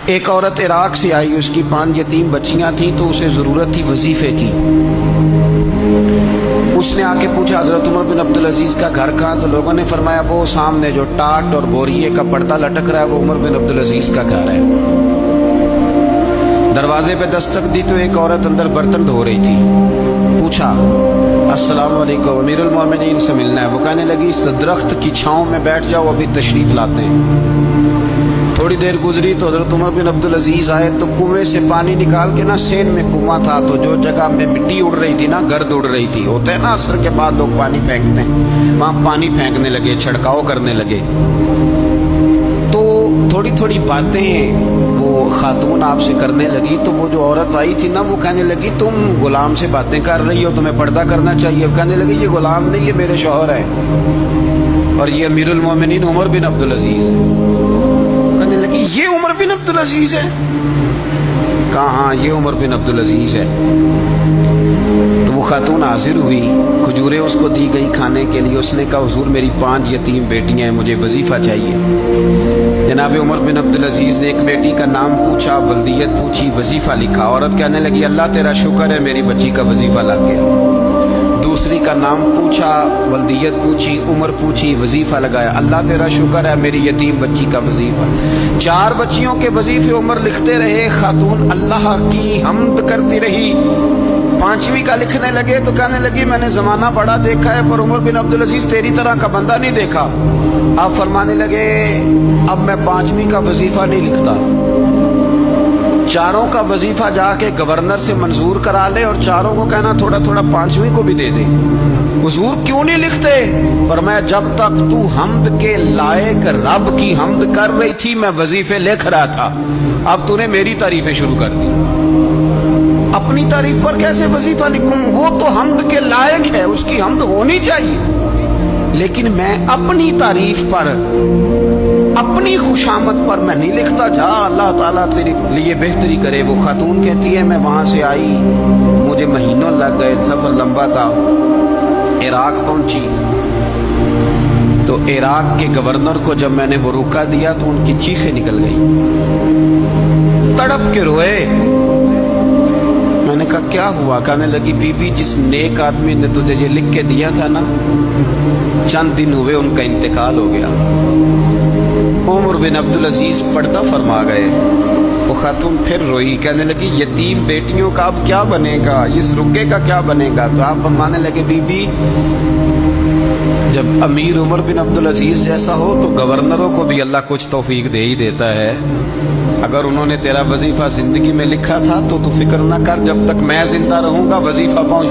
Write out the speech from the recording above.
ایک عورت عراق سے آئی، اس کی 5 یتیم بچیاں تھیں تو اسے ضرورت تھی وظیفے کی۔ اس نے آ کے پوچھا حضرت عمر بن عبدالعزیز کا گھر کہاں؟ تو لوگوں نے فرمایا وہ سامنے جو ٹاٹ اور بوریے کا پردہ لٹک رہا ہے وہ عمر بن عبدالعزیز کا گھر ہے۔ دروازے پہ دستک دی تو ایک عورت اندر برتن دھو رہی تھی۔ پوچھا السلام علیکم، امیر المومنین سے ملنا ہے۔ وہ کہنے لگی اس درخت کی چھاؤں میں بیٹھ جاؤ، ابھی تشریف لاتے ہیں۔ تھوڑی دیر گزری تو حضرت عمر بن عبدالعزیز آئے تو کنویں سے پانی نکال کے نا، سین میں کنواں تھا تو جو جگہ میں مٹی اڑ رہی تھی نا، گرد اڑ رہی تھی، ہوتا ہے نا عصر کے بعد لوگ پانی پھینکتے ہیں، وہاں پانی پھینکنے لگے، چھڑکاؤ کرنے لگے۔ تو تھوڑی تھوڑی باتیں وہ خاتون آپ سے کرنے لگی تو وہ جو عورت آئی تھی نا، وہ کہنے لگی تم غلام سے باتیں کر رہی ہو، تمہیں پردہ کرنا چاہیے۔ کہنے لگی یہ غلام نہیں، یہ میرے شوہر ہے اور یہ امیر المومنین عمر بن عبدالعزیز ہے۔ کہنے لگی یہ عمر بن عبدالعزیز ہے؟ کہا ہاں یہ عمر بن عبدالعزیز ہے۔ تو وہ خاتون حاضر ہوئی، کھجوریں اس کو دی گئی کھانے کے لیے۔ اس نے کہا حضور میری 5 یتیم بیٹیاں ہیں، مجھے وظیفہ چاہیے۔ جناب عمر بن عبدالعزیز نے ایک بیٹی کا نام پوچھا، ولدیت پوچھی، وظیفہ لکھا۔ عورت کہنے لگی اللہ تیرا شکر ہے میری بچی کا وظیفہ لگ گیا۔ دوسری کا نام پوچھا، ولدیت پوچھی، عمر پوچھی، وظیفہ لگایا۔ اللہ تیرا شکر ہے میری یتیم بچی کا وظیفہ۔ 4 بچیوں کے وظیفے عمر لکھتے رہے، خاتون اللہ کی حمد کرتی رہی۔ 5ویں کا لکھنے لگے تو کہنے لگی میں نے زمانہ بڑا دیکھا ہے پر عمر بن عبدالعزیز تیری طرح کا بندہ نہیں دیکھا۔ آپ فرمانے لگے اب میں 5ویں کا وظیفہ نہیں لکھتا، 4 کا وظیفہ جا کے گورنر سے منظور کرا لے اور 4 کو کہنا تھوڑا تھوڑا 5ویں کو بھی دے دے۔ حضور کیوں نہیں لکھتے؟ فرمایا جب تک تو حمد کے لائق رب کی حمد کر رہی تھی میں وظیفے لکھ رہا تھا، اب تو نے میری تعریفیں شروع کر دی۔ اپنی تعریف پر کیسے وظیفہ لکھوں؟ وہ تو حمد کے لائق ہے، اس کی حمد ہونی چاہیے، لیکن میں اپنی تعریف پر، اپنی خوشامد پر میں نہیں لکھتا۔ جا اللہ تعالیٰ تیرے لیے بہتری کرے۔ وہ خاتون کہتی ہے میں وہاں سے آئی، مجھے مہینوں لگ گئے، سفر لمبا تھا، عراق پہنچی تو عراق کے گورنر کو جب میں نے وہ روکا دیا تو ان کی چیخیں نکل گئی، تڑپ کے روئے۔ میں نے کہا کیا ہوا؟ کہنے لگی بی بی جس نیک آدمی نے تجھے یہ لکھ کے دیا تھا نا، چند دن ہوئے ان کا انتقال ہو گیا۔ عمر بن عبدالعزیز پردہ فرما گئے۔ وہ خاتون پھر روئی، کہنے لگی یتیم بیٹیوں کا اب کیا بنے گا، اس رکے کا کیا بنے گا؟ تو آپ فرمانے لگے بی بی جب امیر عمر بن عبدالعزیز جیسا ہو تو گورنروں کو بھی اللہ کچھ توفیق دے ہی دیتا ہے۔ اگر انہوں نے تیرا وظیفہ زندگی میں لکھا تھا تو فکر نہ کر، جب تک میں زندہ رہوں گا وظیفہ پہنچ